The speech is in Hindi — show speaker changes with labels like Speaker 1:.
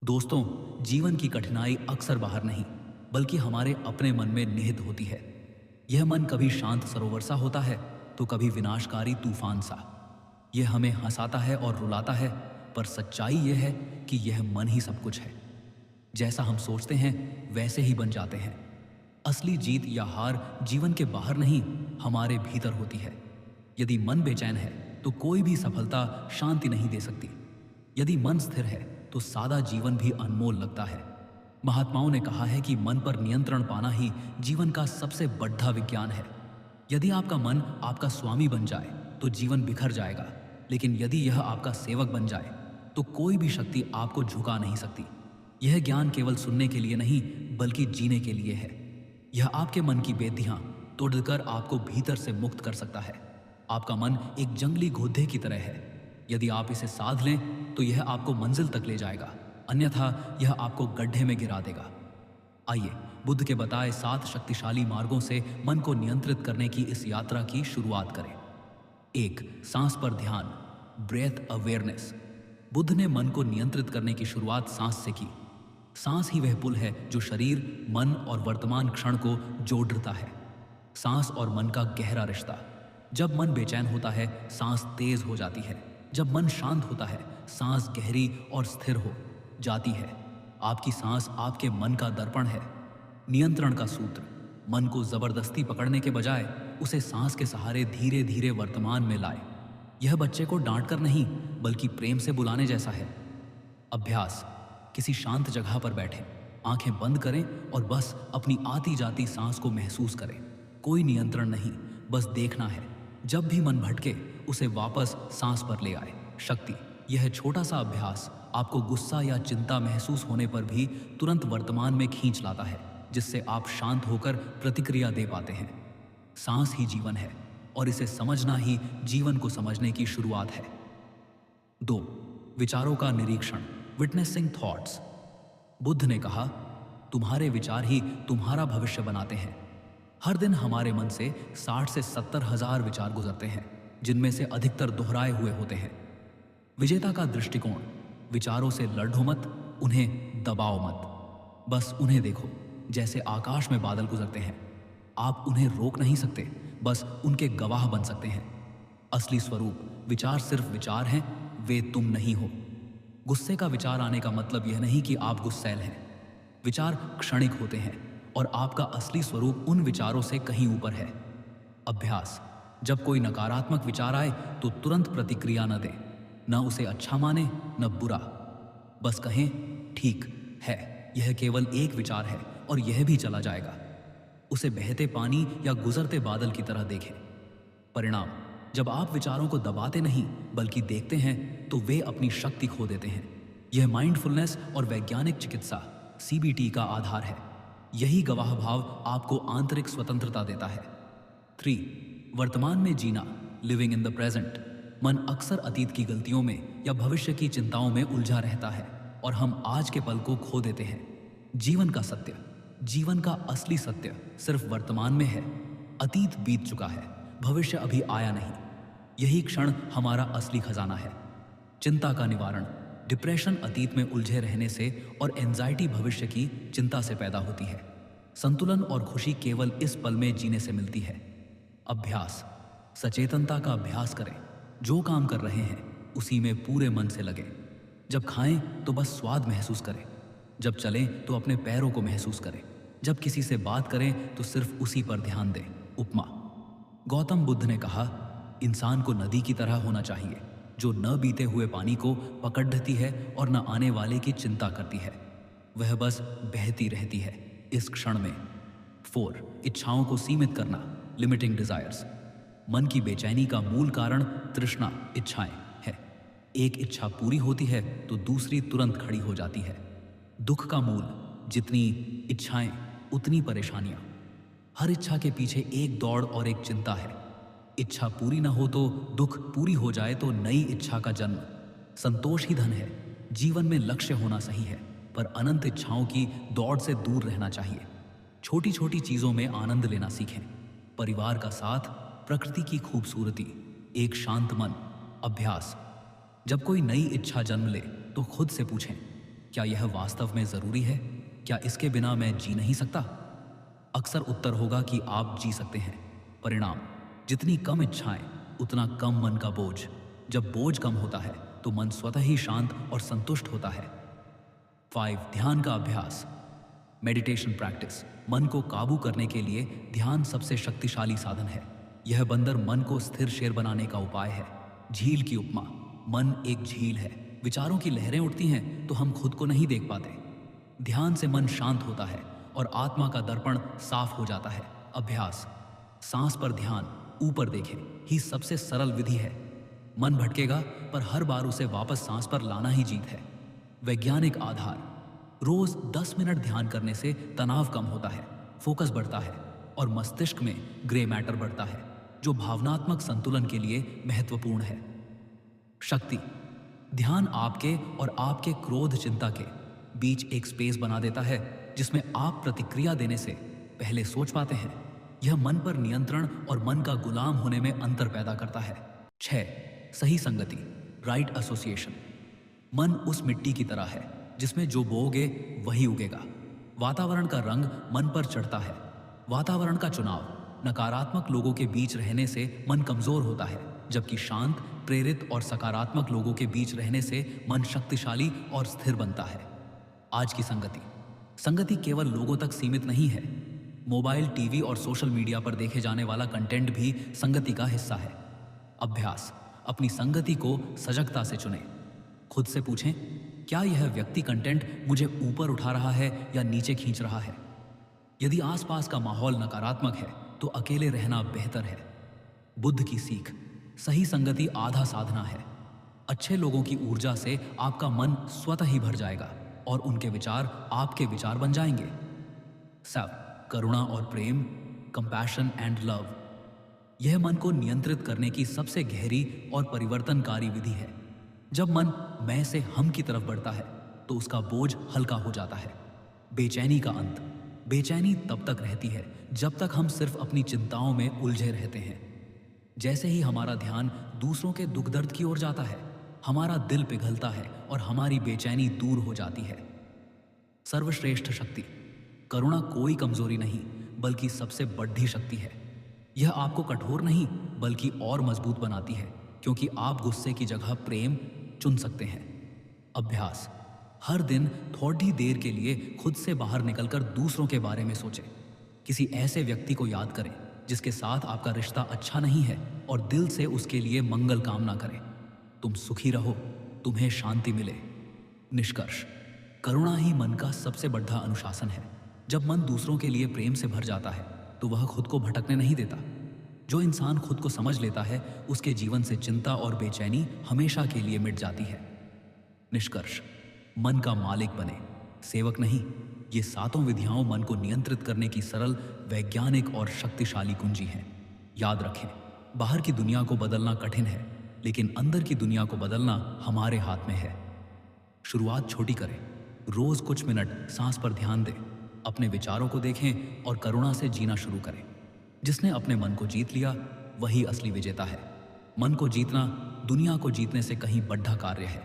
Speaker 1: दोस्तों, जीवन की कठिनाई अक्सर बाहर नहीं बल्कि हमारे अपने मन में निहित होती है। यह मन कभी शांत सरोवर सा होता है तो कभी विनाशकारी तूफान सा। यह हमें हंसाता है और रुलाता है, पर सच्चाई यह है कि यह मन ही सब कुछ है। जैसा हम सोचते हैं वैसे ही बन जाते हैं। असली जीत या हार जीवन के बाहर नहीं, हमारे भीतर होती है। यदि मन बेचैन है तो कोई भी सफलता शांति नहीं दे सकती। यदि मन स्थिर है तो सादा जीवन भी अनमोल लगता है। महात्माओं ने कहा है कि मन पर नियंत्रण पाना ही जीवन का सबसे बड़ा विज्ञान है। यदि आपका मन आपका स्वामी बन जाए तो जीवन बिखर जाएगा, लेकिन यदि यह आपका सेवक बन जाए तो कोई भी शक्ति आपको झुका नहीं सकती। यह ज्ञान केवल सुनने के लिए नहीं बल्कि जीने के लिए है। यह आपके मन की बेधियां तोड़कर आपको भीतर से मुक्त कर सकता है। आपका मन एक जंगली घोड़े की तरह है। यदि आप इसे साध लें तो यह आपको मंजिल तक ले जाएगा, अन्यथा यह आपको गड्ढे में गिरा देगा। आइए बुद्ध के बताए 7 शक्तिशाली मार्गों से मन को नियंत्रित करने की इस यात्रा की शुरुआत करें। 1. सांस पर ध्यान, ब्रेथ अवेयरनेस। बुद्ध ने मन को नियंत्रित करने की शुरुआत सांस से की। सांस ही वह पुल है जो शरीर, मन और वर्तमान क्षण को जोड़ता है। सांस और मन का गहरा रिश्ता। जब मन बेचैन होता है सांस तेज हो जाती है। जब मन शांत होता है सांस गहरी और स्थिर हो जाती है। आपकी सांस आपके मन का दर्पण है। नियंत्रण का सूत्र, मन को जबरदस्ती पकड़ने के बजाय उसे सांस के सहारे धीरे धीरे वर्तमान में लाए। यह बच्चे को डांट कर नहीं बल्कि प्रेम से बुलाने जैसा है। अभ्यास, किसी शांत जगह पर बैठें, आंखें बंद करें और बस अपनी आती जाती सांस को महसूस करें। कोई नियंत्रण नहीं, बस देखना है। जब भी मन भटके उसे वापस सांस पर ले आए। शक्ति, यह छोटा सा अभ्यास आपको गुस्सा या चिंता महसूस होने पर भी तुरंत वर्तमान में खींच लाता है, जिससे आप शांत होकर प्रतिक्रिया दे पाते हैं। सांस ही जीवन है और इसे समझना ही जीवन को समझने की शुरुआत है। 2. विचारों का निरीक्षण, विटनेसिंग थॉट्स। बुद्ध ने कहा, तुम्हारे विचार ही तुम्हारा भविष्य बनाते हैं। हर दिन हमारे मन से 60 से 70 हजार विचार गुजरते हैं, जिनमें से अधिकतर दोहराए हुए होते हैं। विजेता का दृष्टिकोण, विचारों से लड़ो मत, उन्हें दबाओ मत। बस उन्हें देखो जैसे आकाश में बादल गुजरते हैं। आप उन्हें रोक नहीं सकते, बस उनके गवाह बन सकते हैं। असली स्वरूप, विचार सिर्फ विचार हैं, वे तुम नहीं हो। गुस्से का विचार आने का मतलब यह नहीं कि आप गुस्सैल हैं। विचार क्षणिक होते हैं और आपका असली स्वरूप उन विचारों से कहीं ऊपर है। अभ्यास, जब कोई नकारात्मक विचार आए तो तुरंत प्रतिक्रिया न दें। न उसे अच्छा माने न बुरा, बस कहें ठीक है, यह केवल एक विचार है और यह भी चला जाएगा। उसे बहते पानी या गुजरते बादल की तरह देखें। परिणाम, जब आप विचारों को दबाते नहीं बल्कि देखते हैं तो वे अपनी शक्ति खो देते हैं। यह माइंडफुलनेस और वैज्ञानिक चिकित्सा CBT का आधार है। यही गवाह भाव आपको आंतरिक स्वतंत्रता देता है। 3. वर्तमान में जीना, लिविंग इन द प्रेजेंट। मन अक्सर अतीत की गलतियों में या भविष्य की चिंताओं में उलझा रहता है और हम आज के पल को खो देते हैं। जीवन का सत्य, जीवन का असली सत्य सिर्फ वर्तमान में है। अतीत बीत चुका है, भविष्य अभी आया नहीं। यही क्षण हमारा असली खजाना है। चिंता का निवारण, डिप्रेशन अतीत में उलझे रहने से और एंजाइटी भविष्य की चिंता से पैदा होती है। संतुलन और खुशी केवल इस पल में जीने से मिलती है। अभ्यास, सचेतनता का अभ्यास करें। जो काम कर रहे हैं उसी में पूरे मन से लगे। जब खाएं तो बस स्वाद महसूस करें। जब चलें तो अपने पैरों को महसूस करें। जब किसी से बात करें तो सिर्फ उसी पर ध्यान दें। उपमा, गौतम बुद्ध ने कहा, इंसान को नदी की तरह होना चाहिए जो न बीते हुए पानी को पकड़ती है और न आने वाले की चिंता करती है। वह बस बहती रहती है इस क्षण में। 4. इच्छाओं को सीमित करना, लिमिटिंग डिजायर्स। मन की बेचैनी का मूल कारण तृष्णा, इच्छाएं है। एक इच्छा पूरी होती है तो दूसरी तुरंत खड़ी हो जाती है। दुख का मूल, जितनी इच्छाएं उतनी परेशानियां। हर इच्छा के पीछे एक दौड़ और एक चिंता है। इच्छा पूरी ना हो तो दुख, पूरी हो जाए तो नई इच्छा का जन्म। संतोष ही धन है। जीवन में लक्ष्य होना सही है, पर अनंत इच्छाओं की दौड़ से दूर रहना चाहिए। छोटी छोटी चीजों में आनंद लेना सीखें। परिवार का साथ, प्रकृति की खूबसूरती, एक शांत मन। अभ्यास, जब कोई नई इच्छा जन्म ले तो खुद से पूछें, क्या यह वास्तव में जरूरी है? क्या इसके बिना मैं जी नहीं सकता? अक्सर उत्तर होगा कि आप जी सकते हैं। परिणाम, जितनी कम इच्छाएं उतना कम मन का बोझ। जब बोझ कम होता है तो मन स्वतः ही शांत और संतुष्ट होता है। 5. ध्यान का अभ्यास, मेडिटेशन प्रैक्टिस। मन को काबू करने के लिए ध्यान सबसे शक्तिशाली साधन है। यह बंदर मन को स्थिर शेर बनाने का उपाय है। झील की उपमा, मन एक झील है। विचारों की लहरें उठती हैं तो हम खुद को नहीं देख पाते। ध्यान से मन शांत होता है और आत्मा का दर्पण साफ हो जाता है। अभ्यास, सांस पर ध्यान, ऊपर देखें ही सबसे सरल विधि है। मन भटकेगा पर हर बार उसे वापस सांस पर लाना ही जीत है। वैज्ञानिक आधार, रोज 10 मिनट ध्यान करने से तनाव कम होता है, फोकस बढ़ता है और मस्तिष्क में ग्रे मैटर बढ़ता है, जो भावनात्मक संतुलन के लिए महत्वपूर्ण है। शक्ति, ध्यान आपके और आपके क्रोध चिंता के बीच एक स्पेस बना देता है जिसमें आप प्रतिक्रिया देने से पहले सोच पाते हैं। यह मन पर नियंत्रण और मन का गुलाम होने में अंतर पैदा करता है। 6. सही संगति, राइट एसोसिएशन। मन उस मिट्टी की तरह है जिसमें जो बोओगे वही उगेगा। वातावरण का रंग मन पर चढ़ता है। वातावरण का चुनाव, नकारात्मक लोगों के बीच रहने से मन कमजोर होता है, जबकि शांत, प्रेरित और सकारात्मक लोगों के बीच रहने से मन शक्तिशाली और स्थिर बनता है। आज की संगति, संगति केवल लोगों तक सीमित नहीं है। मोबाइल, टीवी और सोशल मीडिया पर देखे जाने वाला कंटेंट भी संगति का हिस्सा है। अभ्यास, अपनी संगति को सजगता से चुनें। खुद से पूछें, क्या यह व्यक्ति कंटेंट मुझे ऊपर उठा रहा है या नीचे खींच रहा है? यदि आसपास का माहौल नकारात्मक है तो अकेले रहना बेहतर है। बुद्ध की सीख, सही संगति आधा साधना है। अच्छे लोगों की ऊर्जा से आपका मन स्वतः ही भर जाएगा और उनके विचार आपके विचार बन जाएंगे। 7. करुणा और प्रेम, कंपैशन एंड लव। यह मन को नियंत्रित करने की सबसे गहरी और परिवर्तनकारी विधि है। जब मन मैं से हम की तरफ बढ़ता है तो उसका बोझ हल्का हो जाता है। बेचैनी का अंत, बेचैनी तब तक रहती है जब तक हम सिर्फ अपनी चिंताओं में उलझे रहते हैं। जैसे ही हमारा ध्यान दूसरों के दुख दर्द की ओर जाता है, हमारा दिल पिघलता है और हमारी बेचैनी दूर हो जाती है। सर्वश्रेष्ठ शक्ति, करुणा कोई कमजोरी नहीं बल्कि सबसे बड़ी शक्ति है। यह आपको कठोर नहीं बल्कि और मजबूत बनाती है, क्योंकि आप गुस्से की जगह प्रेम चुन सकते हैं। अभ्यास, हर दिन थोड़ी देर के लिए खुद से बाहर निकलकर दूसरों के बारे में सोचें। किसी ऐसे व्यक्ति को याद करें जिसके साथ आपका रिश्ता अच्छा नहीं है और दिल से उसके लिए मंगल कामना करें। तुम सुखी रहो, तुम्हें शांति मिले। निष्कर्ष, करुणा ही मन का सबसे बड़ा अनुशासन है। जब मन दूसरों के लिए प्रेम से भर जाता है तो वह खुद को भटकने नहीं देता। जो इंसान खुद को समझ लेता है उसके जीवन से चिंता और बेचैनी हमेशा के लिए मिट जाती है। निष्कर्ष, मन का मालिक बने, सेवक नहीं। ये 7 विधियां मन को नियंत्रित करने की सरल, वैज्ञानिक और शक्तिशाली कुंजी हैं। याद रखें, बाहर की दुनिया को बदलना कठिन है, लेकिन अंदर की दुनिया को बदलना हमारे हाथ में है। शुरुआत छोटी करें, रोज कुछ मिनट सांस पर ध्यान दें, अपने विचारों को देखें और करुणा से जीना शुरू करें। जिसने अपने मन को जीत लिया वही असली विजेता है। मन को जीतना दुनिया को जीतने से कहीं बड़ा कार्य है।